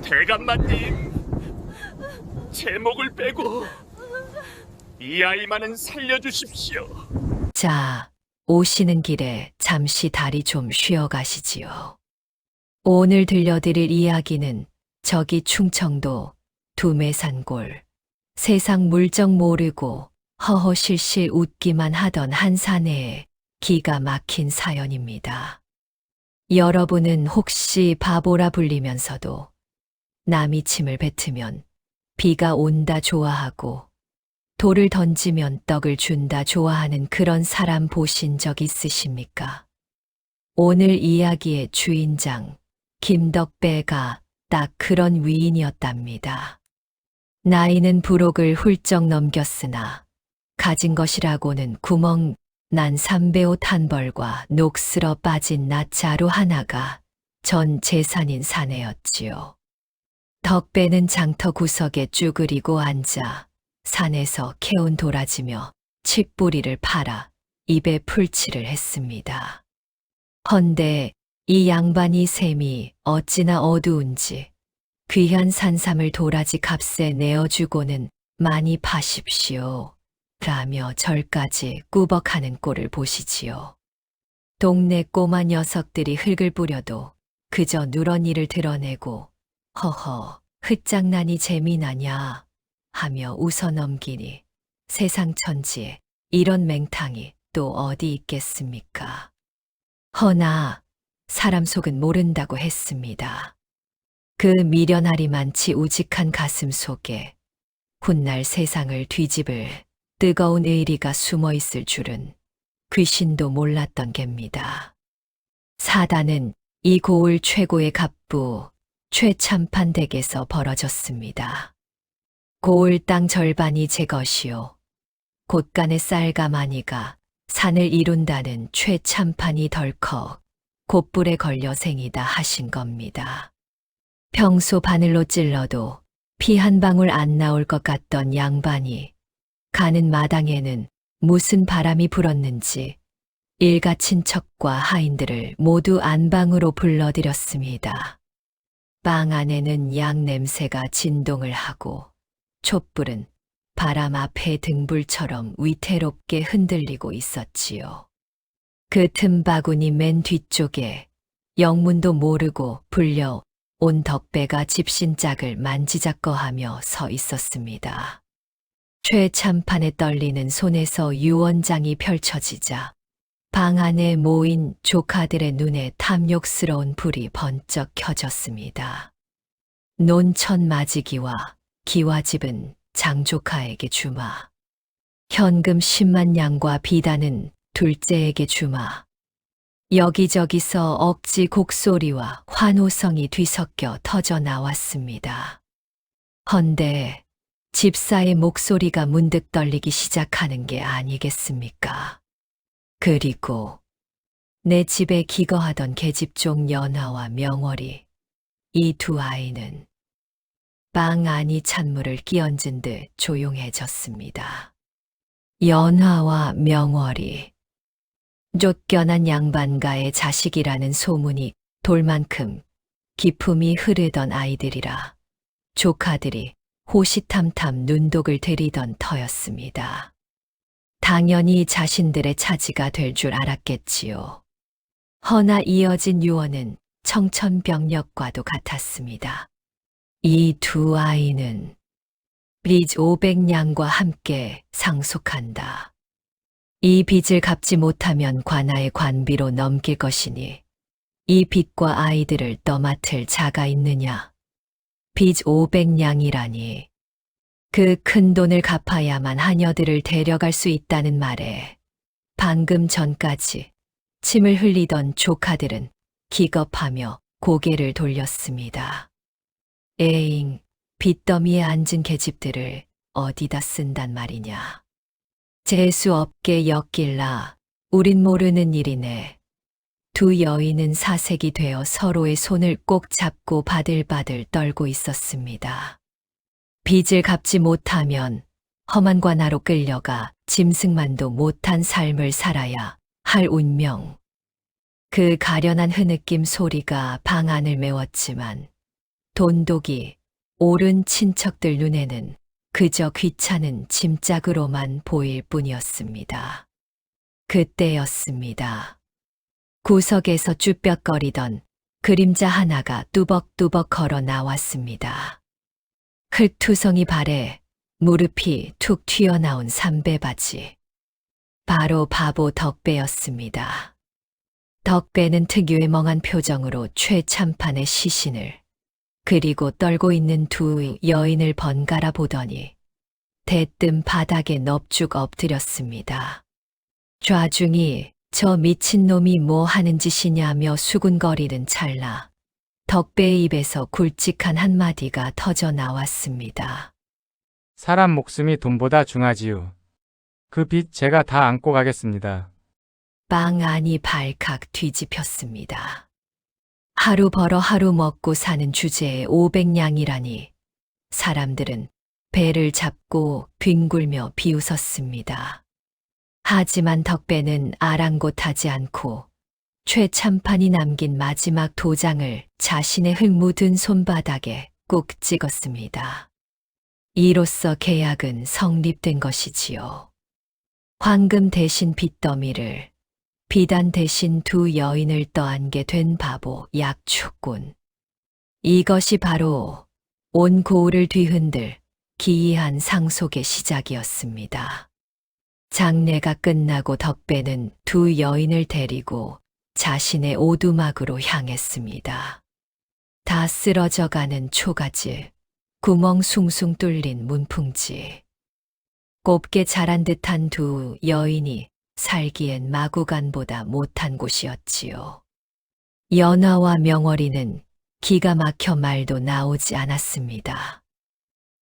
대감마님, 제 목을 빼고 이 아이만은 살려주십시오. 자, 오시는 길에 잠시 다리 좀 쉬어 가시지요. 오늘 들려드릴 이야기는 저기 충청도 두매산골, 세상 물정 모르고 허허실실 웃기만 하던 한 사내의 기가 막힌 사연입니다. 여러분은 혹시 바보라 불리면서도 남이 침을 뱉으면 비가 온다 좋아하고 돌을 던지면 떡을 준다 좋아하는 그런 사람 보신 적 있으십니까? 오늘 이야기의 주인장 김덕배가 딱 그런 위인이었답니다. 나이는 부록을 훌쩍 넘겼으나 가진 것이라고는 구멍 난 삼배옷 한 벌과 녹슬어 빠진 낫자루 하나가 전 재산인 사내였지요. 덕배는 장터 구석에 쭈그리고 앉아 산에서 캐온 도라지며 칡뿌리를 팔아 입에 풀칠을 했습니다. 헌데 이 양반이 셈이 어찌나 어두운지 귀한 산삼을 도라지 값에 내어주고는 많이 파십시오. 라며 절까지 꾸벅하는 꼴을 보시지요. 동네 꼬마 녀석들이 흙을 뿌려도 그저 누런이를 드러내고 허허 흙장난이 재미나냐 하며 웃어 넘기니 세상 천지에 이런 맹탕이 또 어디 있겠습니까? 허나 사람 속은 모른다고 했습니다. 그 미련하리만치 우직한 가슴 속에 훗날 세상을 뒤집을 뜨거운 의리가 숨어 있을 줄은 귀신도 몰랐던 겝니다. 사단은 이 고을 최고의 갑부 최참판 댁에서 벌어졌습니다. 고을 땅 절반이 제 것이요. 곳간의 쌀가마니가 산을 이룬다는 최참판이 덜컥 곧불에 걸려 생이다 하신 겁니다. 평소 바늘로 찔러도 피 한 방울 안 나올 것 같던 양반이 가는 마당에는 무슨 바람이 불었는지 일가 친척과 하인들을 모두 안방으로 불러들였습니다. 방 안에는 양 냄새가 진동을 하고 촛불은 바람 앞에 등불처럼 위태롭게 흔들리고 있었지요. 그 틈바구니 맨 뒤쪽에 영문도 모르고 불려 온 덕배가 집신짝을 만지작거하며 서 있었습니다. 최참판에 떨리는 손에서 유언장이 펼쳐지자 방 안에 모인 조카들의 눈에 탐욕스러운 불이 번쩍 켜졌습니다. 논천 맞이기와 기와집은 장조카에게 주마. 현금 10만 양과 비단은 둘째에게 주마. 여기저기서 억지 곡소리와 환호성이 뒤섞여 터져 나왔습니다. 헌데 집사의 목소리가 문득 떨리기 시작하는 게 아니겠습니까? 그리고 내 집에 기거하던 계집종 연하와 명월이 이 두 아이는 방 안이 찬물을 끼얹은 듯 조용해졌습니다. 연하와 명월이 쫓겨난 양반가의 자식이라는 소문이 돌만큼 기품이 흐르던 아이들이라 조카들이 호시탐탐 눈독을 들이던 터였습니다. 당연히 자신들의 차지가 될 줄 알았겠지요. 허나 이어진 유언은 청천벽력과도 같았습니다. 이 두 아이는 빚 500냥과 함께 상속한다. 이 빚을 갚지 못하면 관아의 관비로 넘길 것이니 이 빚과 아이들을 떠맡을 자가 있느냐. 빚 500냥이라니 그 큰 돈을 갚아야만 하녀들을 데려갈 수 있다는 말에 방금 전까지 침을 흘리던 조카들은 기겁하며 고개를 돌렸습니다. 에잉, 빚더미에 앉은 계집들을 어디다 쓴단 말이냐. 재수 없게 엮일라 우린 모르는 일이네. 두 여인은 사색이 되어 서로의 손을 꼭 잡고 바들바들 떨고 있었습니다. 빚을 갚지 못하면 험한 관아로 끌려가 짐승만도 못한 삶을 살아야 할 운명. 그 가련한 흐느낌 소리가 방 안을 메웠지만 돈독이 옳은 친척들 눈에는 그저 귀찮은 짐짝으로만 보일 뿐이었습니다. 그때였습니다. 구석에서 쭈뼛거리던 그림자 하나가 뚜벅뚜벅 걸어 나왔습니다. 흙투성이 발에 무릎이 툭 튀어나온 삼배바지. 바로 바보 덕배였습니다. 덕배는 특유의 멍한 표정으로 최참판의 시신을 그리고 떨고 있는 두 여인을 번갈아 보더니 대뜸 바닥에 넙죽 엎드렸습니다. 좌중이 저 미친놈이 뭐 하는 짓이냐며 수군거리는 찰나 덕배의 입에서 굵직한 한마디가 터져 나왔습니다. 사람 목숨이 돈보다 중하지요. 그 빚 제가 다 안고 가겠습니다. 빵 안이 발칵 뒤집혔습니다. 하루 벌어 하루 먹고 사는 주제에 500냥이라니 사람들은 배를 잡고 뒹굴며 비웃었습니다. 하지만 덕배는 아랑곳하지 않고 최참판이 남긴 마지막 도장을 자신의 흙 묻은 손바닥에 꾹 찍었습니다. 이로써 계약은 성립된 것이지요. 황금 대신 빚더미를, 비단 대신 두 여인을 떠안게 된 바보 약축군. 이것이 바로 온 고을을 뒤흔들 기이한 상속의 시작이었습니다. 장례가 끝나고 덕배는 두 여인을 데리고 자신의 오두막으로 향했습니다. 다 쓰러져가는 초가지, 구멍 숭숭 뚫린 문풍지. 곱게 자란 듯한 두 여인이 살기엔 마구간보다 못한 곳이었지요. 연화와 명월이는 기가 막혀 말도 나오지 않았습니다.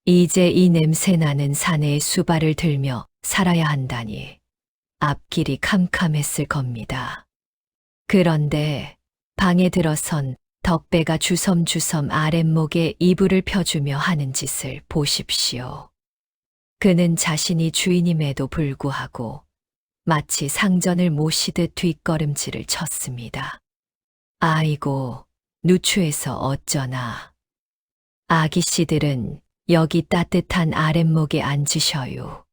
이제 이 냄새나는 사내의 수발을 들며 살아야 한다니 앞길이 캄캄했을 겁니다. 그런데 방에 들어선 덕배가 주섬주섬 아랫목에 이불을 펴주며 하는 짓을 보십시오. 그는 자신이 주인임에도 불구하고 마치 상전을 모시듯 뒷걸음질을 쳤습니다. 아이고, 누추해서 어쩌나. 아기씨들은 여기 따뜻한 아랫목에 앉으셔요.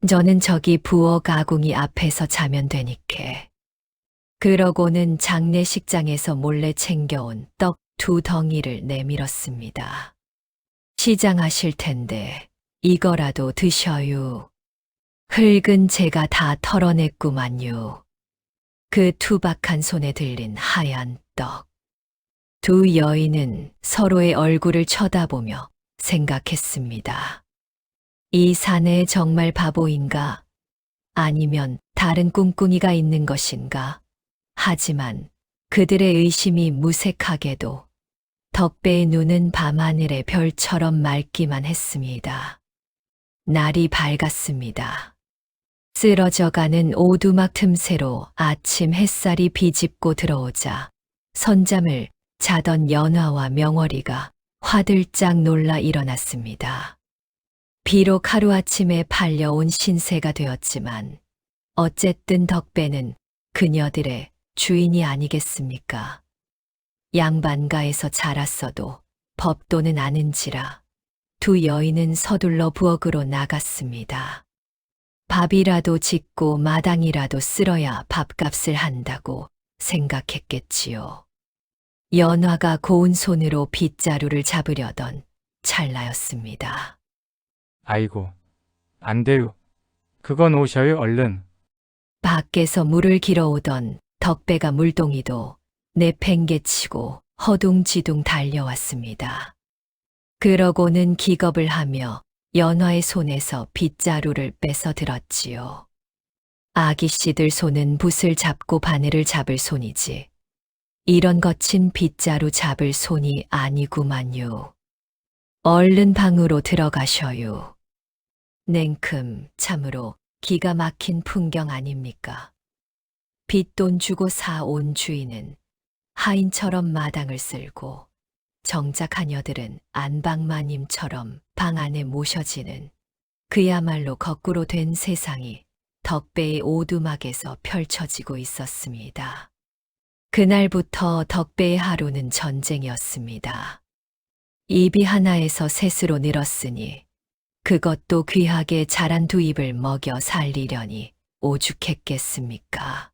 저는 저기 부엌 가궁이 앞에서 자면 되니께. 그러고는 장례식장에서 몰래 챙겨온 떡 2덩이를 내밀었습니다. 시장하실 텐데 이거라도 드셔요. 흙은 제가 다 털어냈구만요. 그 투박한 손에 들린 하얀 떡. 두 여인은 서로의 얼굴을 쳐다보며 생각했습니다. 이 사내 정말 바보인가? 아니면 다른 꿍꿍이가 있는 것인가? 하지만 그들의 의심이 무색하게도 덕배의 눈은 밤하늘의 별처럼 맑기만 했습니다. 날이 밝았습니다. 쓰러져가는 오두막 틈새로 아침 햇살이 비집고 들어오자 선잠을 자던 연화와 명월이가 화들짝 놀라 일어났습니다. 비록 하루아침에 팔려온 신세가 되었지만 어쨌든 덕배는 그녀들의 주인이 아니겠습니까? 양반가에서 자랐어도 법도는 아는지라 두 여인은 서둘러 부엌으로 나갔습니다. 밥이라도 짓고 마당이라도 쓸어야 밥값을 한다고 생각했겠지요. 연화가 고운 손으로 빗자루를 잡으려던 찰나였습니다. 아이고, 안 돼요. 그건 오셔요, 얼른. 밖에서 물을 길어오던 덕배가 물동이도 내팽개치고 허둥지둥 달려왔습니다. 그러고는 기겁을 하며 연화의 손에서 빗자루를 뺏어 들었지요. 아기씨들 손은 붓을 잡고 바늘을 잡을 손이지 이런 거친 빗자루 잡을 손이 아니구만요. 얼른 방으로 들어가셔요. 냉큼 참으로 기가 막힌 풍경 아닙니까? 빚돈 주고 사온 주인은 하인처럼 마당을 쓸고 정작 하녀들은 안방마님처럼 방 안에 모셔지는 그야말로 거꾸로 된 세상이 덕배의 오두막에서 펼쳐지고 있었습니다. 그날부터 덕배의 하루는 전쟁이었습니다. 입이 하나에서 셋으로 늘었으니 그것도 귀하게 자란 두 입을 먹여 살리려니 오죽했겠습니까?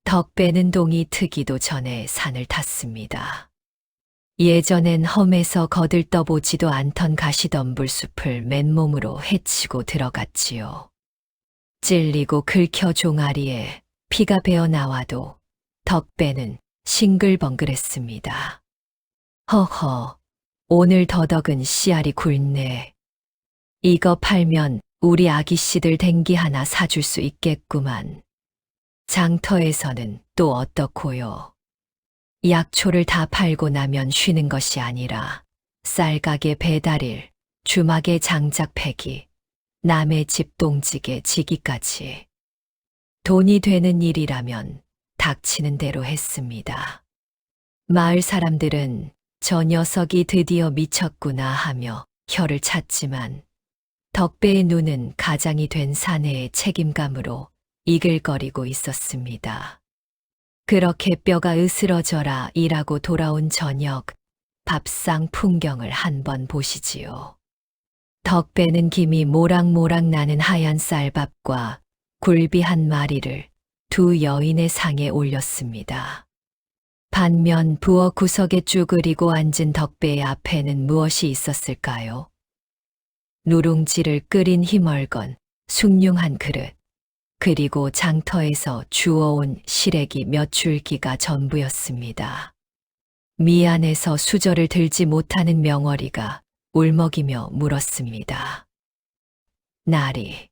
덕배는 동이 트기도 전에 산을 탔습니다. 예전엔 험에서 거들떠보지도 않던 가시덤불숲을 맨몸으로 헤치고 들어갔지요. 찔리고 긁혀 종아리에 피가 배어 나와도 덕배는 싱글벙글했습니다. 허허, 오늘 더덕은 씨알이 굵네. 이거 팔면 우리 아기씨들 댕기 하나 사줄 수 있겠구만. 장터에서는 또 어떻고요? 약초를 다 팔고 나면 쉬는 것이 아니라 쌀가게 배달일, 주막에 장작 패기, 남의 집 동직에 지기까지. 돈이 되는 일이라면 닥치는 대로 했습니다. 마을 사람들은 저 녀석이 드디어 미쳤구나 하며 혀를 찼지만 덕배의 눈은 가장이 된 사내의 책임감으로 이글거리고 있었습니다. 그렇게 뼈가 으스러져라 일하고 돌아온 저녁 밥상 풍경을 한번 보시지요. 덕배는 김이 모락모락 나는 하얀 쌀밥과 굴비 한 마리를 두 여인의 상에 올렸습니다. 반면 부엌 구석에 쭈그리고 앉은 덕배의 앞에는 무엇이 있었을까요? 누룽지를 끓인 희멀건 숭늉한 그릇, 그리고 장터에서 주워온 시래기 몇 줄기가 전부였습니다. 미안해서 수저를 들지 못하는 명월이가 울먹이며 물었습니다. 나리,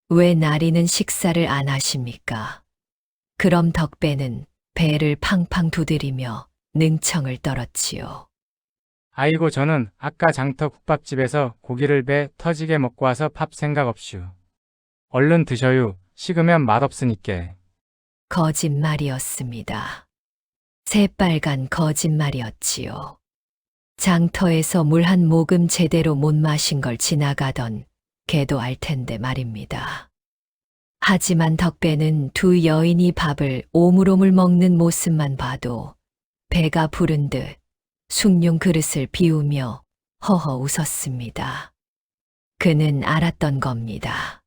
왜 나리는 식사를 안 하십니까? 그럼 덕배는 배를 팡팡 두드리며 능청을 떨었지요. 아이고 저는 아까 장터 국밥집에서 고기를 배 터지게 먹고 와서 밥 생각 없슈. 얼른 드셔요. 식으면 맛없으니께. 거짓말이었습니다. 새빨간 거짓말이었지요. 장터에서 물 한 모금 제대로 못 마신 걸 지나가던 걔도 알 텐데 말입니다. 하지만 덕배는 두 여인이 밥을 오물오물 먹는 모습만 봐도 배가 부른 듯 숭늉 그릇을 비우며 허허 웃었습니다. 그는 알았던 겁니다.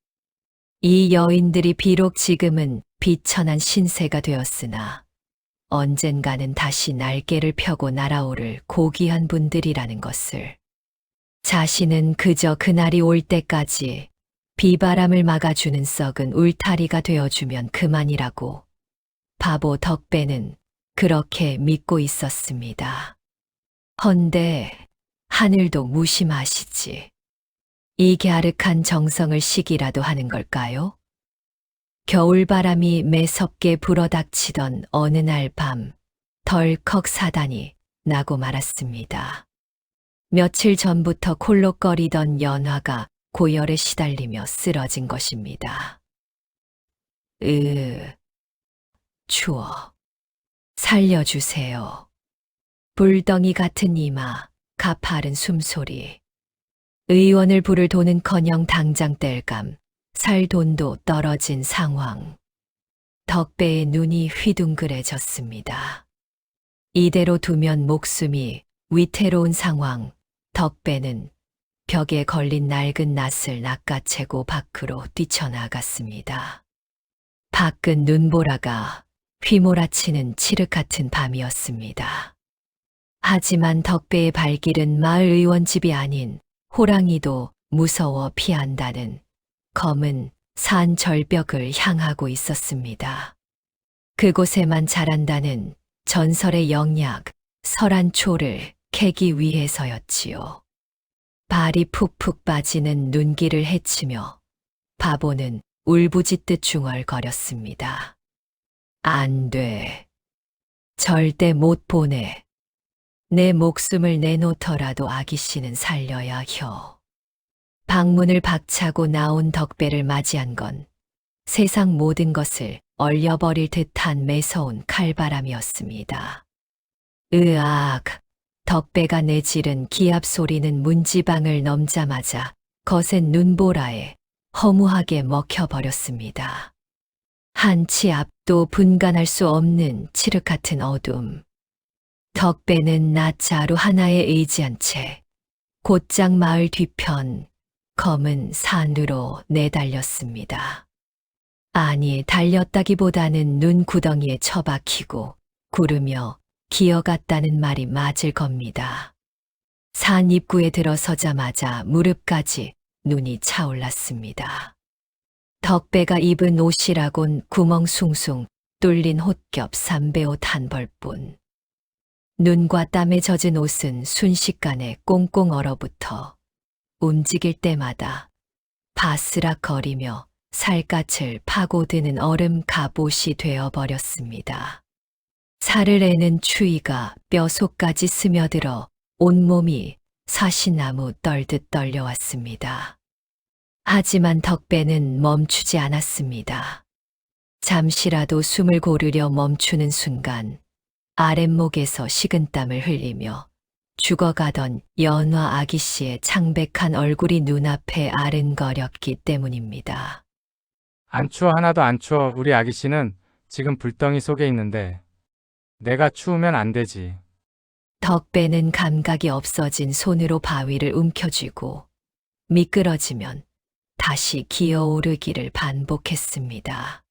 이 여인들이 비록 지금은 비천한 신세가 되었으나 언젠가는 다시 날개를 펴고 날아오를 고귀한 분들이라는 것을. 자신은 그저 그날이 올 때까지 비바람을 막아주는 썩은 울타리가 되어주면 그만이라고 바보 덕배는 그렇게 믿고 있었습니다. 헌데 하늘도 무심하시지. 이 갸륵한 정성을 시기라도 하는 걸까요? 겨울바람이 매섭게 불어닥치던 어느 날 밤 덜컥 사단이 나고 말았습니다. 며칠 전부터 콜록거리던 연화가 고열에 시달리며 쓰러진 것입니다. 추워. 살려주세요. 불덩이 같은 이마, 가파른 숨소리. 의원을 부를 돈은커녕 당장 뗄감, 살 돈도 떨어진 상황. 덕배의 눈이 휘둥그레졌습니다. 이대로 두면 목숨이 위태로운 상황. 덕배는 벽에 걸린 낡은 낫을 낚아채고 밖으로 뛰쳐나갔습니다. 밖은 눈보라가 휘몰아치는 칠흑 같은 밤이었습니다. 하지만 덕배의 발길은 마을 의원 집이 아닌 호랑이도 무서워 피한다는 검은 산 절벽을 향하고 있었습니다. 그곳에만 자란다는 전설의 영약 설한초를 캐기 위해서였지요. 발이 푹푹 빠지는 눈길을 헤치며 바보는 울부짖듯 중얼거렸습니다. 안 돼. 절대 못 보내. 내 목숨을 내놓더라도 아기씨는 살려야 혀. 방문을 박차고 나온 덕배를 맞이한 건 세상 모든 것을 얼려버릴 듯한 매서운 칼바람이었습니다. 으악! 덕배가 내지른 기합 소리는 문지방을 넘자마자 거센 눈보라에 허무하게 먹혀버렸습니다. 한치 앞도 분간할 수 없는 칠흑 같은 어둠. 덕배는 낫자루 하나에 의지한 채 곧장 마을 뒤편 검은 산으로 내달렸습니다. 아니, 달렸다기보다는 눈 구덩이에 처박히고 구르며 기어갔다는 말이 맞을 겁니다. 산 입구에 들어서자마자 무릎까지 눈이 차올랐습니다. 덕배가 입은 옷이라곤 구멍 숭숭 뚫린 홑겹 삼배옷 한 벌뿐. 눈과 땀에 젖은 옷은 순식간에 꽁꽁 얼어붙어 움직일 때마다 바스락거리며 살갗을 파고드는 얼음 갑옷이 되어버렸습니다. 살을 애는 추위가 뼈속까지 스며들어 온몸이 사시나무 떨듯 떨려왔습니다. 하지만 덕배는 멈추지 않았습니다. 잠시라도 숨을 고르려 멈추는 순간 아랫목에서 식은땀을 흘리며 죽어가던 연화 아기씨의 창백한 얼굴이 눈앞에 아른거렸기 때문입니다. 안 추워, 하나도 안 추워. 우리 아기씨는 지금 불덩이 속에 있는데 내가 추우면 안 되지. 덕배는 감각이 없어진 손으로 바위를 움켜쥐고 미끄러지면 다시 기어오르기를 반복했습니다.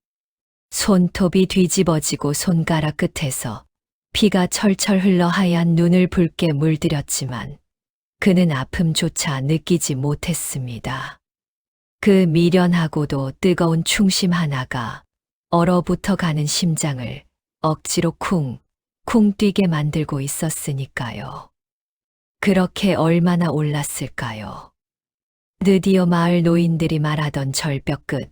손톱이 뒤집어지고 손가락 끝에서 피가 철철 흘러 하얀 눈을 붉게 물들였지만 그는 아픔조차 느끼지 못했습니다. 그 미련하고도 뜨거운 충심 하나가 얼어붙어 가는 심장을 억지로 쿵 뛰게 만들고 있었으니까요. 그렇게 얼마나 올랐을까요? 드디어 마을 노인들이 말하던 절벽 끝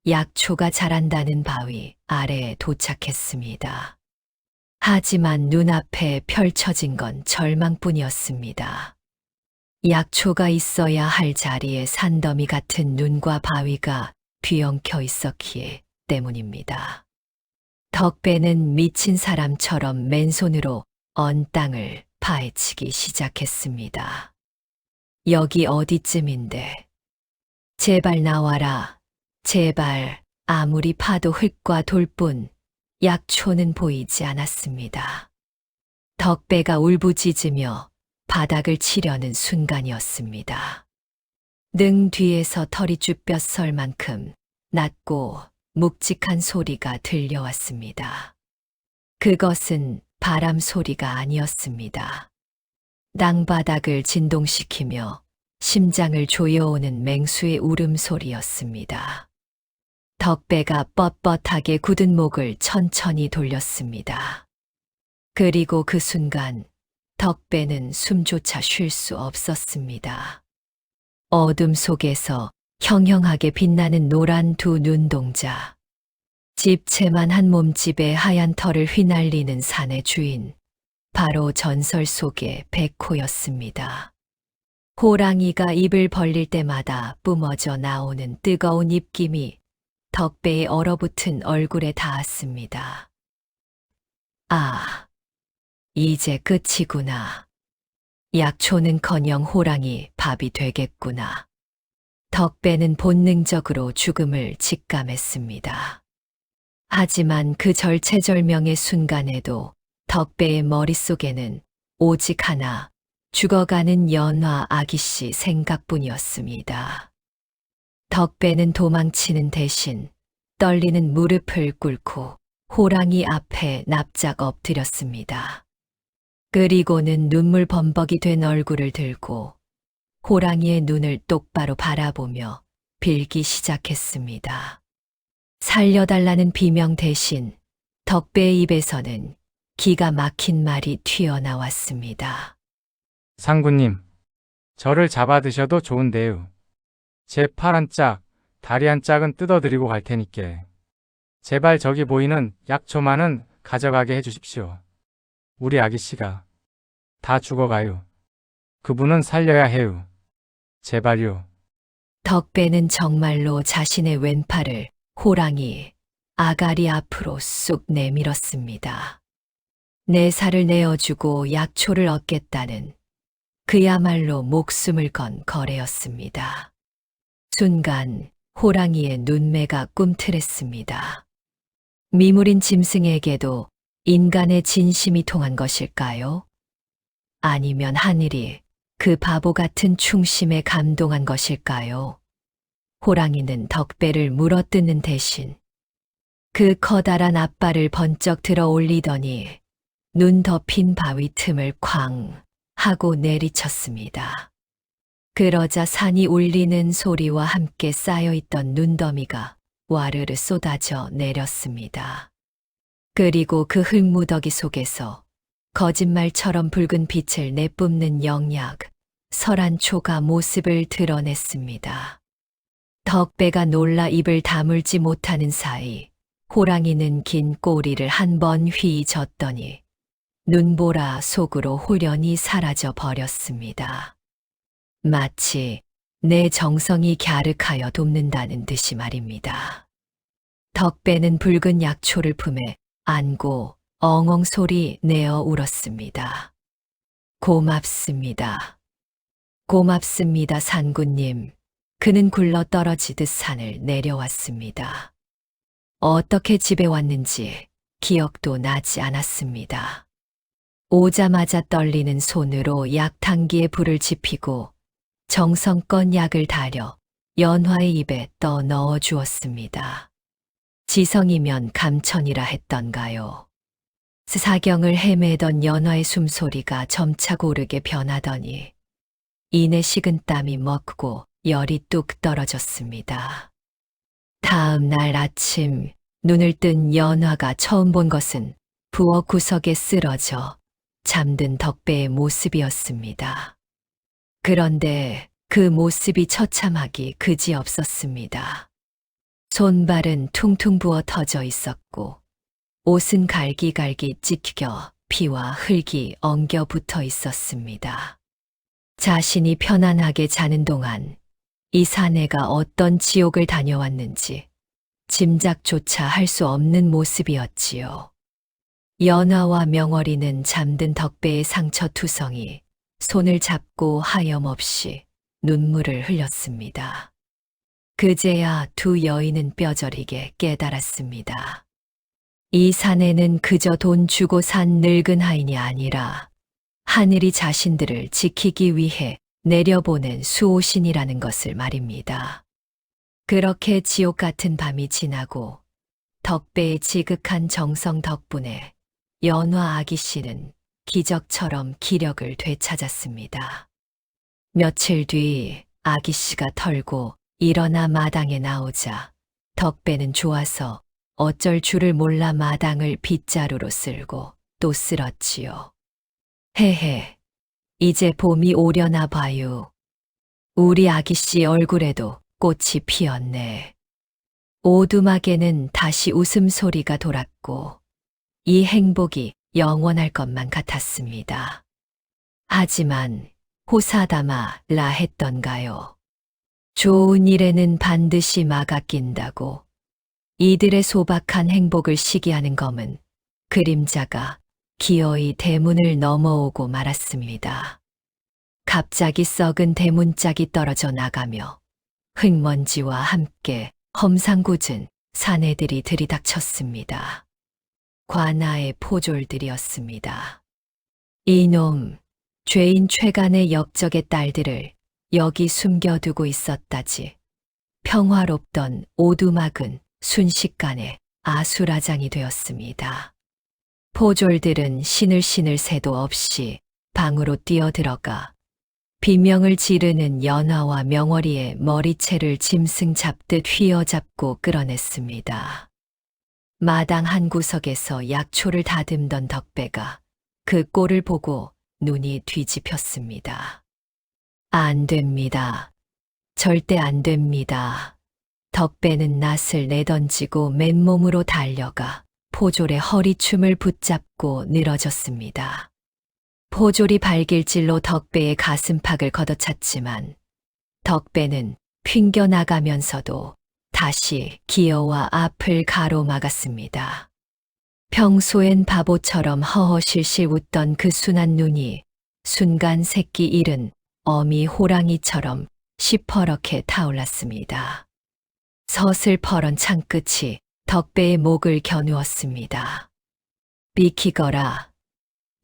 약초가 자란다는 바위 아래에 도착했습니다. 하지만 눈앞에 펼쳐진 건 절망뿐이었습니다. 약초가 있어야 할 자리에 산더미 같은 눈과 바위가 뒤엉켜 있었기에 때문입니다. 덕배는 미친 사람처럼 맨손으로 언 땅을 파헤치기 시작했습니다. 여기 어디쯤인데? 제발 나와라. 제발. 아무리 파도 흙과 돌뿐 약초는 보이지 않았습니다. 덕배가 울부짖으며 바닥을 치려는 순간이었습니다. 능 뒤에서 털이 쭈뼛설 만큼 낮고 묵직한 소리가 들려왔습니다. 그것은 바람 소리가 아니었습니다. 땅바닥을 진동시키며 심장을 조여오는 맹수의 울음소리였습니다. 덕배가 뻣뻣하게 굳은 목을 천천히 돌렸습니다. 그리고 그 순간 덕배는 숨조차 쉴 수 없었습니다. 어둠 속에서 형형하게 빛나는 노란 두 눈동자. 집채만 한 몸집에 하얀 털을 휘날리는 산의 주인. 바로 전설 속의 백호였습니다. 호랑이가 입을 벌릴 때마다 뿜어져 나오는 뜨거운 입김이 덕배의 얼어붙은 얼굴에 닿았습니다. 아, 이제 끝이구나. 약초는커녕 호랑이 밥이 되겠구나. 덕배는 본능적으로 죽음을 직감했습니다. 하지만 그 절체절명의 순간에도 덕배의 머릿속에는 오직 하나, 죽어가는 연화 아기씨 생각뿐이었습니다. 덕배는 도망치는 대신 떨리는 무릎을 꿇고 호랑이 앞에 납작 엎드렸습니다. 그리고는 눈물 범벅이 된 얼굴을 들고 호랑이의 눈을 똑바로 바라보며 빌기 시작했습니다. 살려달라는 비명 대신 덕배의 입에서는 기가 막힌 말이 튀어나왔습니다. 상구님, 저를 잡아 드셔도 좋은데요. 제 팔 한 짝, 다리 한 짝은 뜯어드리고 갈 테니께. 제발 저기 보이는 약초만은 가져가게 해주십시오. 우리 아기씨가 다 죽어가요. 그분은 살려야 해요. 제발요. 덕배는 정말로 자신의 왼팔을 호랑이 아가리 앞으로 쑥 내밀었습니다. 내 살을 내어주고 약초를 얻겠다는 그야말로 목숨을 건 거래였습니다. 순간 호랑이의 눈매가 꿈틀했습니다. 미물인 짐승에게도 인간의 진심이 통한 것일까요? 아니면 하늘이 그 바보 같은 충심에 감동한 것일까요? 호랑이는 덕배를 물어뜯는 대신 그 커다란 앞발을 번쩍 들어 올리더니 눈 덮인 바위 틈을 쾅 하고 내리쳤습니다. 그러자 산이 울리는 소리와 함께 쌓여있던 눈더미가 와르르 쏟아져 내렸습니다. 그리고 그 흙무더기 속에서 거짓말처럼 붉은 빛을 내뿜는 영약, 설한초가 모습을 드러냈습니다. 덕배가 놀라 입을 다물지 못하는 사이 호랑이는 긴 꼬리를 한 번 휘저었더니 눈보라 속으로 홀연히 사라져 버렸습니다. 마치 내 정성이 갸륵하여 돕는다는 듯이 말입니다. 덕배는 붉은 약초를 품에 안고 엉엉 소리 내어 울었습니다. 고맙습니다. 고맙습니다, 산군님. 그는 굴러 떨어지듯 산을 내려왔습니다. 어떻게 집에 왔는지 기억도 나지 않았습니다. 오자마자 떨리는 손으로 약탕기에 불을 지피고 정성껏 약을 달여 연화의 입에 떠 넣어 주었습니다. 지성이면 감천이라 했던가요. 사경을 헤매던 연화의 숨소리가 점차 고르게 변하더니 이내 식은땀이 먹고 열이 뚝 떨어졌습니다. 다음 날 아침 눈을 뜬 연화가 처음 본 것은 부엌 구석에 쓰러져 잠든 덕배의 모습이었습니다. 그런데 그 모습이 처참하기 그지없었습니다. 손발은 퉁퉁 부어 터져 있었고 옷은 갈기갈기 찢겨 피와 흙이 엉겨 붙어 있었습니다. 자신이 편안하게 자는 동안 이 사내가 어떤 지옥을 다녀왔는지 짐작조차 할 수 없는 모습이었지요. 연화와 명월이는 잠든 덕배의 상처투성이 손을 잡고 하염없이 눈물을 흘렸습니다. 그제야 두 여인은 뼈저리게 깨달았습니다. 이 사내는 그저 돈 주고 산 늙은 하인이 아니라 하늘이 자신들을 지키기 위해 내려보낸 수호신이라는 것을 말입니다. 그렇게 지옥 같은 밤이 지나고 덕배의 지극한 정성 덕분에 연화 아기씨는 기적처럼 기력을 되찾았습니다. 며칠 뒤 아기씨가 털고 일어나 마당에 나오자 덕배는 좋아서 어쩔 줄을 몰라 마당을 빗자루로 쓸고 또 쓸었지요. 헤헤, 이제 봄이 오려나 봐요. 우리 아기씨 얼굴에도 꽃이 피었네. 오두막에는 다시 웃음소리가 돌았고 이 행복이 영원할 것만 같았습니다. 하지만 호사다마라 했던가요? 좋은 일에는 반드시 막아 낀다고. 이들의 소박한 행복을 시기하는 검은 그림자가 기어이 대문을 넘어오고 말았습니다. 갑자기 썩은 대문짝이 떨어져 나가며 흙먼지와 함께 험상궂은 사내들이 들이닥쳤습니다. 관아의 포졸들이었습니다. 이놈, 죄인 최간의 역적의 딸들을 여기 숨겨두고 있었다지. 평화롭던 오두막은 순식간에 아수라장이 되었습니다. 포졸들은 신을 새도 없이 방으로 뛰어들어가 비명을 지르는 연화와 명월이의 머리채를 짐승 잡듯 휘어잡고 끌어냈습니다. 마당 한 구석에서 약초를 다듬던 덕배가 그 꼴을 보고 눈이 뒤집혔습니다. 안 됩니다. 절대 안 됩니다. 덕배는 낫을 내던지고 맨몸으로 달려가 포졸의 허리춤을 붙잡고 늘어졌습니다. 포졸이 발길질로 덕배의 가슴팍을 걷어찼지만 덕배는 튕겨나가면서도 다시 기어와 앞을 가로막았습니다. 평소엔 바보처럼 허허실실 웃던 그 순한 눈이 순간 새끼 잃은 어미 호랑이처럼 시퍼렇게 타올랐습니다. 서슬퍼런 창끝이 덕배의 목을 겨누었습니다. 비키거라.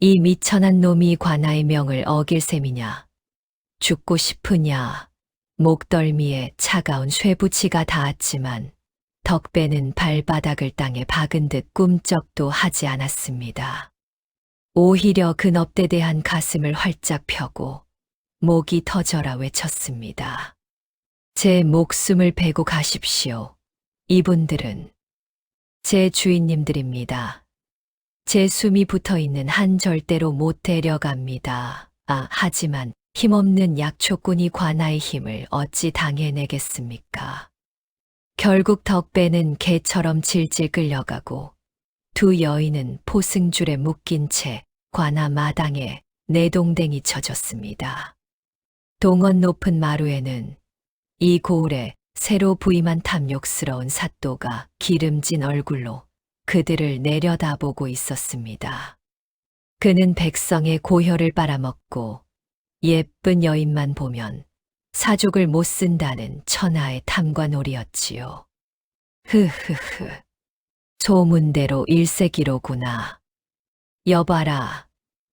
이 미천한 놈이 관아의 명을 어길 셈이냐. 죽고 싶으냐. 목덜미에 차가운 쇠붙이가 닿았지만 덕배는 발바닥을 땅에 박은 듯 꿈쩍도 하지 않았습니다. 오히려 그 넙대대한 가슴을 활짝 펴고 목이 터져라 외쳤습니다. 제 목숨을 베고 가십시오. 이분들은 제 주인님들입니다. 제 숨이 붙어있는 한 절대로 못 데려갑니다. 하지만 힘없는 약초꾼이 관아의 힘을 어찌 당해내겠습니까? 결국 덕배는 개처럼 질질 끌려가고 두 여인은 포승줄에 묶인 채 관아 마당에 내동댕이 쳐졌습니다. 동원 높은 마루에는 이 고을에 새로 부임한 탐욕스러운 사또가 기름진 얼굴로 그들을 내려다보고 있었습니다. 그는 백성의 고혈을 빨아먹고 예쁜 여인만 보면 사족을 못 쓴다는 천하의 탐관오리였지요. 흐흐흐. 소문대로 일세기로구나. 여봐라.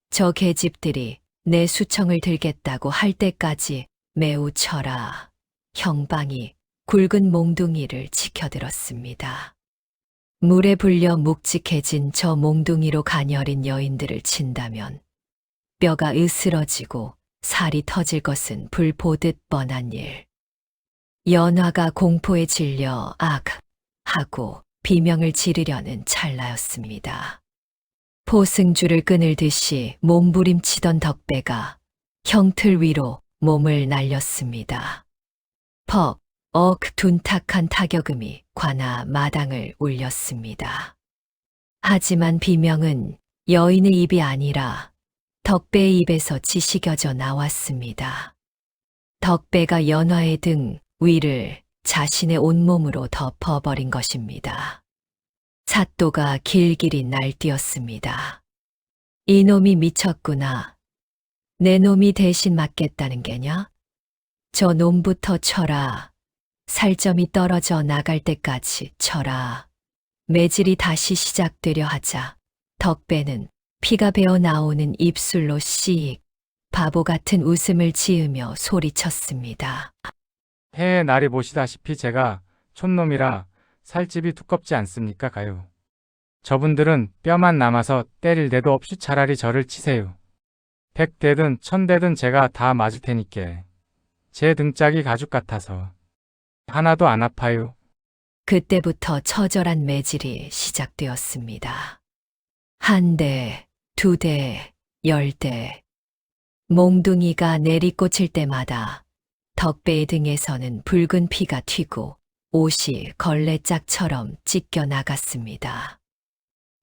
저 계집들이 내 수청을 들겠다고 할 때까지 매우 쳐라. 형방이 굵은 몽둥이를 치켜들었습니다. 물에 불려 묵직해진 저 몽둥이로 가녀린 여인들을 친다면 뼈가 으스러지고 살이 터질 것은 불보듯 뻔한 일. 연화가 공포에 질려 하고 비명을 지르려는 찰나였습니다. 포승줄을 끊을 듯이 몸부림치던 덕배가 형틀 위로 몸을 날렸습니다. 둔탁한 타격음이 관아 마당을 울렸습니다. 하지만 비명은 여인의 입이 아니라 덕배의 입에서 지식여져 나왔습니다. 덕배가 연화의 등 위를 자신의 온몸으로 덮어버린 것입니다. 사또가 길길이 날뛰었습니다. 이놈이 미쳤구나. 내 놈이 대신 맞겠다는 게냐? 저 놈부터 쳐라. 살점이 떨어져 나갈 때까지 쳐라. 매질이 다시 시작되려 하자 덕배는 피가 배어 나오는 입술로 씩 바보 같은 웃음을 지으며 소리쳤습니다. 해의 날이 보시다시피 제가 촌놈이라 살집이 두껍지 않습니까 가요. 저분들은 뼈만 남아서 때릴 데도 없이 차라리 저를 치세요. 100대든 1000대든 제가 다 맞을 테니께. 제 등짝이 가죽 같아서 하나도 안 아파요. 그때부터 처절한 매질이 시작되었습니다. 1대, 2대, 10대. 몽둥이가 내리꽂힐 때마다 덕배의 등에서는 붉은 피가 튀고 옷이 걸레짝처럼 찢겨 나갔습니다.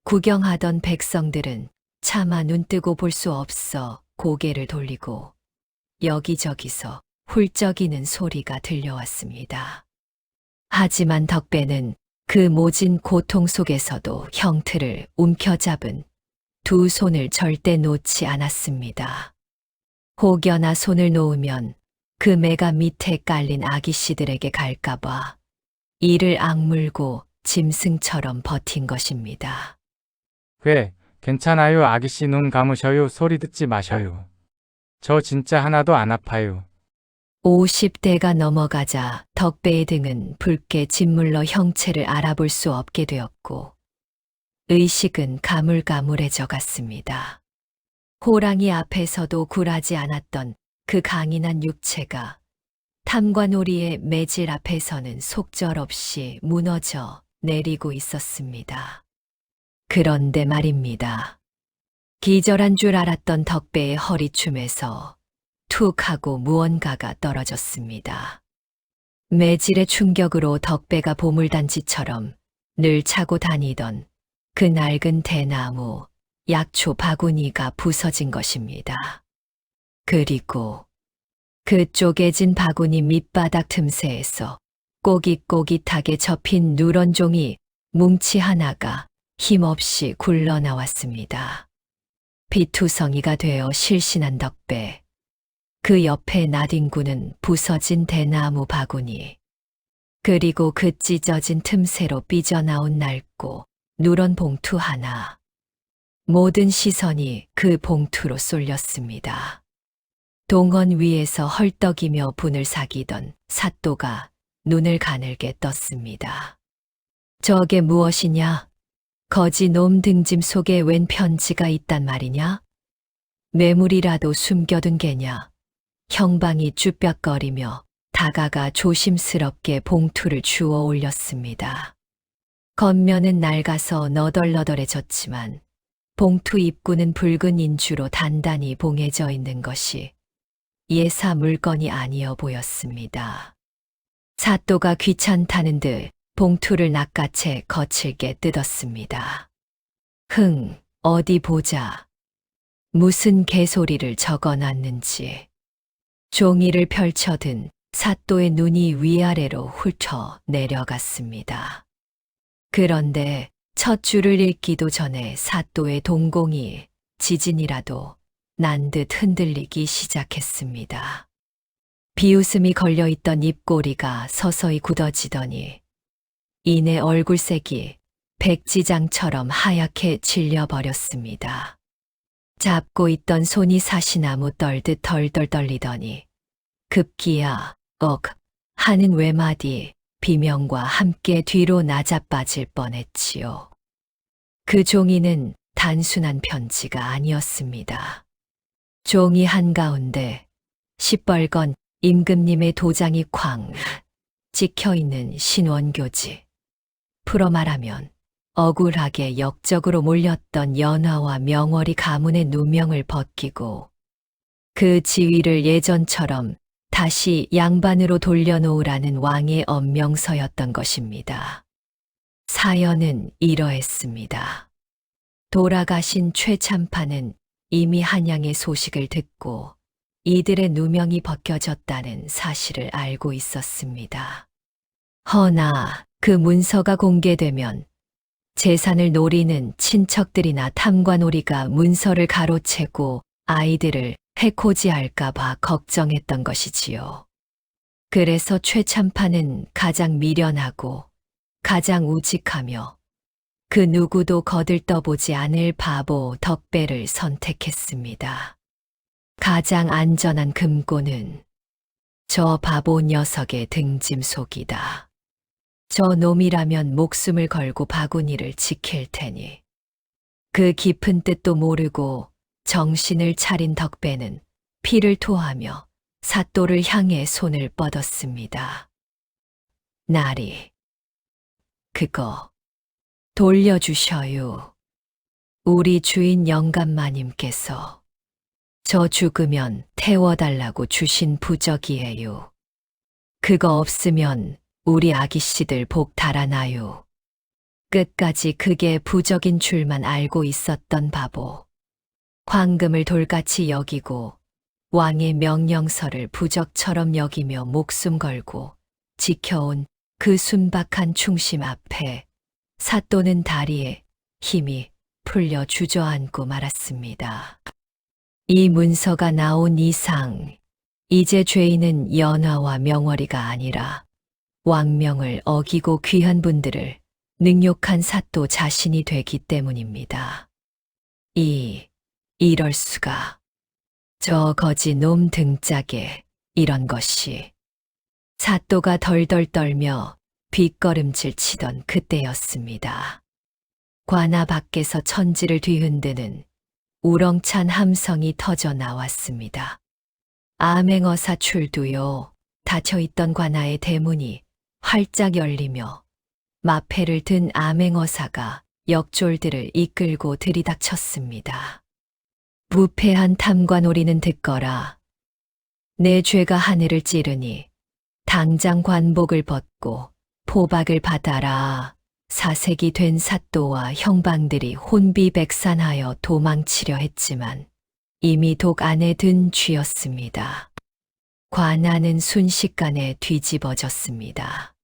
구경하던 백성들은 차마 눈뜨고 볼 수 없어 고개를 돌리고 여기저기서 훌쩍이는 소리가 들려왔습니다. 하지만 덕배는 그 모진 고통 속에서도 형틀을 움켜잡은 두 손을 절대 놓지 않았습니다. 혹여나 손을 놓으면 그 매가 밑에 깔린 아기씨들에게 갈까봐 이를 악물고 짐승처럼 버틴 것입니다. 괜찮아요. 아기씨 눈 감으셔요. 소리 듣지 마셔요. 저 진짜 하나도 안 아파요. 50대가 넘어가자 덕배의 등은 붉게 짓물러 형체를 알아볼 수 없게 되었고 의식은 가물가물해져 갔습니다. 호랑이 앞에서도 굴하지 않았던 그 강인한 육체가 탐관오리의 매질 앞에서는 속절없이 무너져 내리고 있었습니다. 그런데 말입니다. 기절한 줄 알았던 덕배의 허리춤에서 툭 하고 무언가가 떨어졌습니다. 매질의 충격으로 덕배가 보물단지처럼 늘 차고 다니던 그 낡은 대나무, 약초 바구니가 부서진 것입니다. 그리고 그 쪼개진 바구니 밑바닥 틈새에서 꼬깃꼬깃하게 접힌 누런 종이 뭉치 하나가 힘없이 굴러나왔습니다. 피투성이가 되어 실신한 덕배. 그 옆에 나뒹구는 부서진 대나무 바구니. 그리고 그 찢어진 틈새로 삐져나온 낡고 누런 봉투 하나. 모든 시선이 그 봉투로 쏠렸습니다. 동원 위에서 헐떡이며 분을 사귀던 사또가 눈을 가늘게 떴습니다. 저게 무엇이냐? 거지 놈 등짐 속에 웬 편지가 있단 말이냐? 뇌물이라도 숨겨둔 게냐? 형방이 쭈뼛거리며 다가가 조심스럽게 봉투를 주워 올렸습니다. 겉면은 낡아서 너덜너덜해졌지만 봉투 입구는 붉은 인주로 단단히 봉해져 있는 것이 예사 물건이 아니어 보였습니다. 사또가 귀찮다는 듯 봉투를 낚아채 거칠게 뜯었습니다. 어디 보자. 무슨 개소리를 적어놨는지. 종이를 펼쳐든 사또의 눈이 위아래로 훑어 내려갔습니다. 그런데 첫 줄을 읽기도 전에 사또의 동공이 지진이라도 난 듯 흔들리기 시작했습니다. 비웃음이 걸려있던 입꼬리가 서서히 굳어지더니 이내 얼굴색이 백지장처럼 하얗게 질려버렸습니다. 잡고 있던 손이 사시나무 떨듯 덜덜 떨리더니 급기야 하는 외마디 비명과 함께 뒤로 나자빠질 뻔했지요. 그 종이는 단순한 편지가 아니었습니다. 종이 한가운데 시뻘건 임금님의 도장이 쾅 찍혀있는 신원교지. 풀어 말하면 억울하게 역적으로 몰렸던 연화와 명월이 가문의 누명을 벗기고 그 지위를 예전처럼 다시 양반으로 돌려놓으라는 왕의 엄명서였던 것입니다. 사연은 이러했습니다. 돌아가신 최참판은 이미 한양의 소식을 듣고 이들의 누명이 벗겨졌다는 사실을 알고 있었습니다. 허나 그 문서가 공개되면 재산을 노리는 친척들이나 탐관오리가 문서를 가로채고 아이들을 해코지할까봐 걱정했던 것이지요. 그래서 최참판은 가장 미련하고 가장 우직하며 그 누구도 거들떠보지 않을 바보 덕배를 선택했습니다. 가장 안전한 금고는 저 바보 녀석의 등짐 속이다. 저 놈이라면 목숨을 걸고 바구니를 지킬 테니. 그 깊은 뜻도 모르고 정신을 차린 덕배는 피를 토하며 사또를 향해 손을 뻗었습니다. 나리, 그거 돌려주셔요. 우리 주인 영감마님께서 저 죽으면 태워달라고 주신 부적이에요. 그거 없으면 우리 아기씨들 복 달아나요. 끝까지 그게 부적인 줄만 알고 있었던 바보. 황금을 돌같이 여기고 왕의 명령서를 부적처럼 여기며 목숨 걸고 지켜온 그 순박한 충심 앞에 사또는 다리에 힘이 풀려 주저앉고 말았습니다. 이 문서가 나온 이상 이제 죄인은 연화와 명월이가 아니라 왕명을 어기고 귀한 분들을 능욕한 사또 자신이 되기 때문입니다. 이럴 수가. 저 거지 놈 등짝에 이런 것이. 사또가 덜덜 떨며 뒷걸음질 치던 그때였습니다. 관아 밖에서 천지를 뒤흔드는 우렁찬 함성이 터져 나왔습니다. 암행어사 출두요. 닫혀있던 관아의 대문이 활짝 열리며 마패를 든 암행어사가 역졸들을 이끌고 들이닥쳤습니다. 부패한 탐관오리는 듣거라. 내 죄가 하늘을 찌르니 당장 관복을 벗고 포박을 받아라. 사색이 된 사또와 형방들이 혼비백산하여 도망치려 했지만 이미 독 안에 든 쥐였습니다. 관아는 순식간에 뒤집어졌습니다.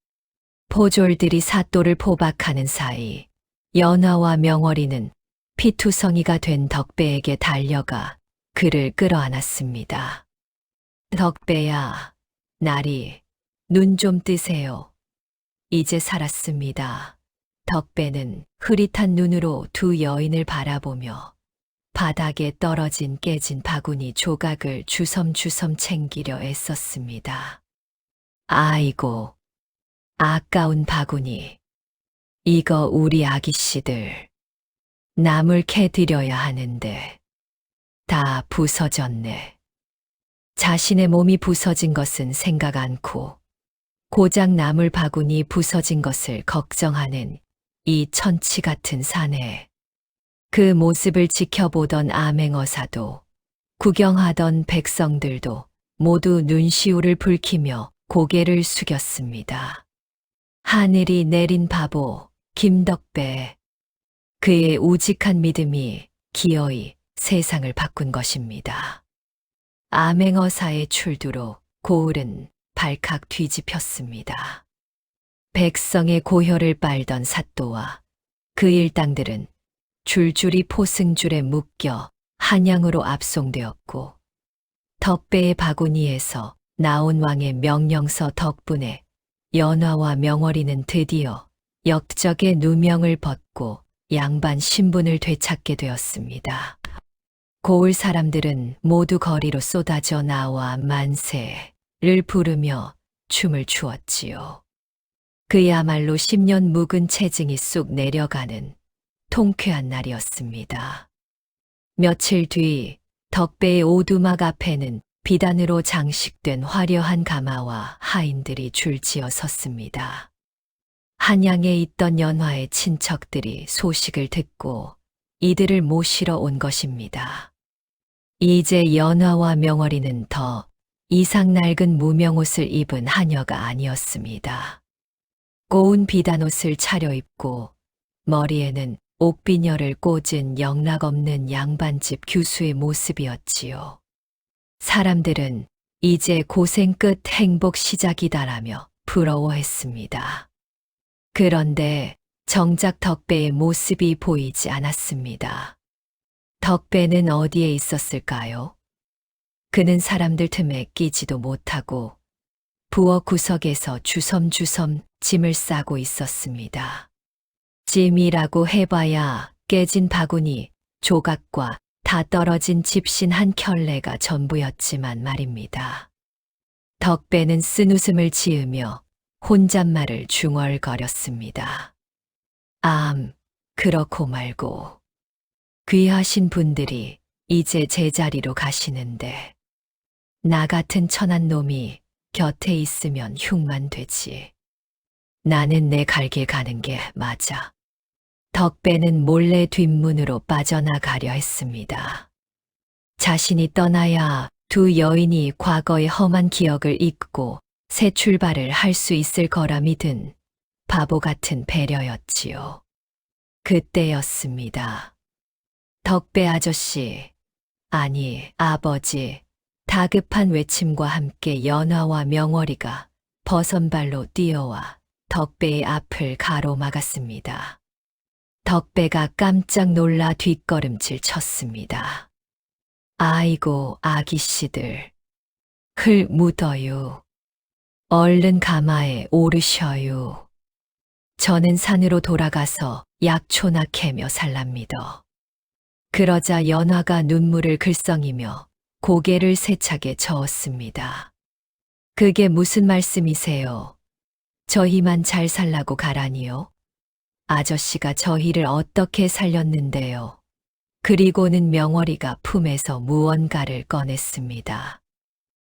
포졸들이 사또를 포박하는 사이 연화와 명월이는 피투성이가 된 덕배에게 달려가 그를 끌어안았습니다. 덕배야, 나리, 눈 좀 뜨세요. 이제 살았습니다. 덕배는 흐릿한 눈으로 두 여인을 바라보며 바닥에 떨어진 깨진 바구니 조각을 주섬주섬 챙기려 애썼습니다. 아이고, 아까운 바구니. 이거 우리 아기씨들. 나물 캐 드려야 하는데 다 부서졌네. 자신의 몸이 부서진 것은 생각 않고 고작 나물 바구니 부서진 것을 걱정하는 이 천치 같은 사내. 그 모습을 지켜보던 암행어사도 구경하던 백성들도 모두 눈시울을 붉히며 고개를 숙였습니다. 하늘이 내린 바보 김덕배. 그의 우직한 믿음이 기어이 세상을 바꾼 것입니다. 암행어사의 출두로 고을은 발칵 뒤집혔습니다. 백성의 고혈을 빨던 사또와 그 일당들은 줄줄이 포승줄에 묶여 한양으로 압송되었고 덕배의 바구니에서 나온 왕의 명령서 덕분에 연화와 명월이는 드디어 역적의 누명을 벗고 양반 신분을 되찾게 되었습니다. 고을 사람들은 모두 거리로 쏟아져 나와 만세를 부르며 춤을 추었지요. 그야말로 10년 묵은 체증이 쑥 내려가는 통쾌한 날이었습니다. 며칠 뒤 덕배의 오두막 앞에는 비단으로 장식된 화려한 가마와 하인들이 줄지어 섰습니다. 한양에 있던 연화의 친척들이 소식을 듣고 이들을 모시러 온 것입니다. 이제 연화와 명월이는 더 이상 낡은 무명옷을 입은 하녀가 아니었습니다. 고운 비단옷을 차려입고 머리에는 옥비녀를 꽂은 영락없는 양반집 교수의 모습이었지요. 사람들은 이제 고생 끝 행복 시작이다라며 부러워했습니다. 그런데 정작 덕배의 모습이 보이지 않았습니다. 덕배는 어디에 있었을까요? 그는 사람들 틈에 끼지도 못하고 부엌 구석에서 주섬주섬 짐을 싸고 있었습니다. 짐이라고 해봐야 깨진 바구니, 조각과 다 떨어진 집신 한 켤레가 전부였지만 말입니다. 덕배는 쓴웃음을 지으며 혼잣말을 중얼거렸습니다. 그렇고 말고 귀하신 분들이 이제 제자리로 가시는데 나 같은 천한 놈이 곁에 있으면 흉만 되지. 나는 내 갈 길 가는 게 맞아. 덕배는 몰래 뒷문으로 빠져나가려 했습니다. 자신이 떠나야 두 여인이 과거의 험한 기억을 잊고 새 출발을 할 수 있을 거라 믿은 바보 같은 배려였지요. 그때였습니다. 덕배 아저씨, 아니 아버지, 다급한 외침과 함께 연화와 명월이가 버선발로 뛰어와 덕배의 앞을 가로막았습니다. 덕배가 깜짝 놀라 뒷걸음질 쳤습니다. 아이고 아기씨들, 흘 묻어요. 얼른 가마에 오르셔요. 저는 산으로 돌아가서 약초나 캐며 살랍니다. 그러자 연화가 눈물을 글썽이며 고개를 세차게 저었습니다. 그게 무슨 말씀이세요? 저희만 잘 살라고 가라니요? 아저씨가 저희를 어떻게 살렸는데요? 그리고는 명월이가 품에서 무언가를 꺼냈습니다.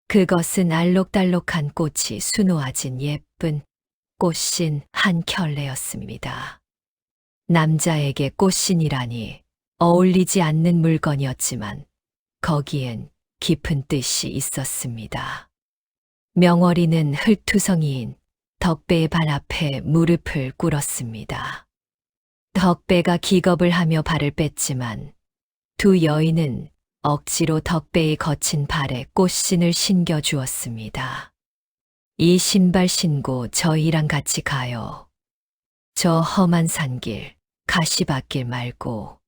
그것은 알록달록한 꽃이 수놓아진 예쁜 꽃신 한 켤레였습니다. 남자에게 꽃신이라니 어울리지 않는 물건이었지만 거기엔 깊은 뜻이 있었습니다. 명월이는 흙투성이인 덕배의 발 앞에 무릎을 꿇었습니다. 덕배가 기겁을 하며 발을 뺐지만 두 여인은 억지로 덕배의 거친 발에 꽃신을 신겨 주었습니다. 이 신발 신고 저희랑 같이 가요. 저 험한 산길, 가시밭길 말고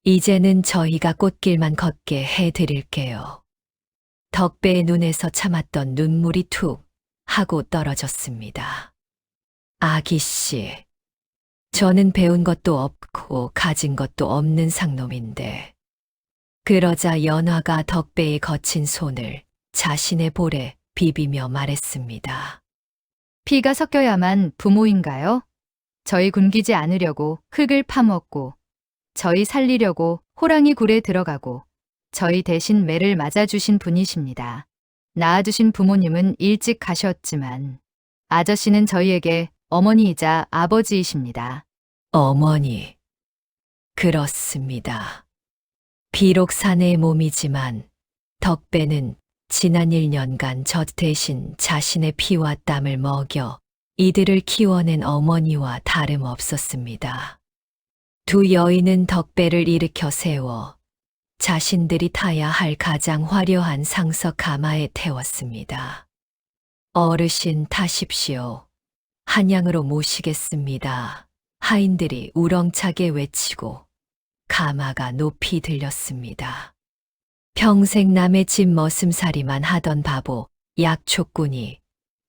이제는 저희가 꽃길만 걷게 해드릴게요. 덕배의 눈에서 참았던 눈물이 툭 하고 떨어졌습니다. 아기씨, 저는 배운 것도 없고 가진 것도 없는 상놈인데. 그러자 연화가 덕배의 거친 손을 자신의 볼에 비비며 말했습니다. 피가 섞여야만 부모인가요? 저희 굶기지 않으려고 흙을 파먹고, 저희 살리려고 호랑이 굴에 들어가고, 저희 대신 매를 맞아주신 분이십니다. 낳아주신 부모님은 일찍 가셨지만, 아저씨는 저희에게 어머니이자 아버지이십니다. 어머니. 그렇습니다. 비록 사내의 몸이지만 덕배는 지난 1년간 저 대신 자신의 피와 땀을 먹여 이들을 키워낸 어머니와 다름없었습니다. 두 여인은 덕배를 일으켜 세워 자신들이 타야 할 가장 화려한 상석 가마에 태웠습니다. 어르신 타십시오. 한양으로 모시겠습니다. 하인들이 우렁차게 외치고 가마가 높이 들렸습니다. 평생 남의 집 머슴살이만 하던 바보 약초꾼이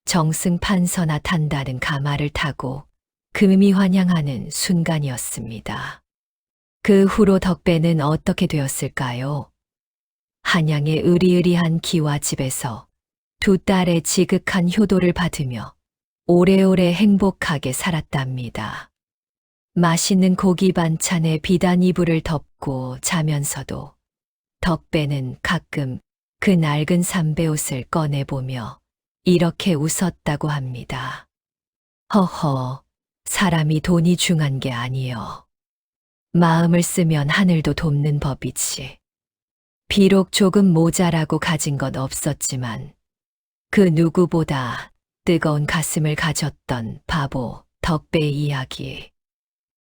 정승판서나 탄다는 가마를 타고 금이 환영하는 순간이었습니다. 그 후로 덕배는 어떻게 되었을까요? 한양의 의리의리한 기와집에서 두 딸의 지극한 효도를 받으며 오래오래 행복하게 살았답니다. 맛있는 고기 반찬에 비단 이불을 덮고 자면서도 덕배는 가끔 그 낡은 삼배옷을 꺼내보며 이렇게 웃었다고 합니다. 허허, 사람이 돈이 중한 게 아니여. 마음을 쓰면 하늘도 돕는 법이지. 비록 조금 모자라고 가진 것 없었지만 그 누구보다 뜨거운 가슴을 가졌던 바보 덕배의 이야기.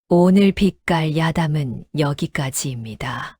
오늘 빛깔 야담은 여기까지입니다.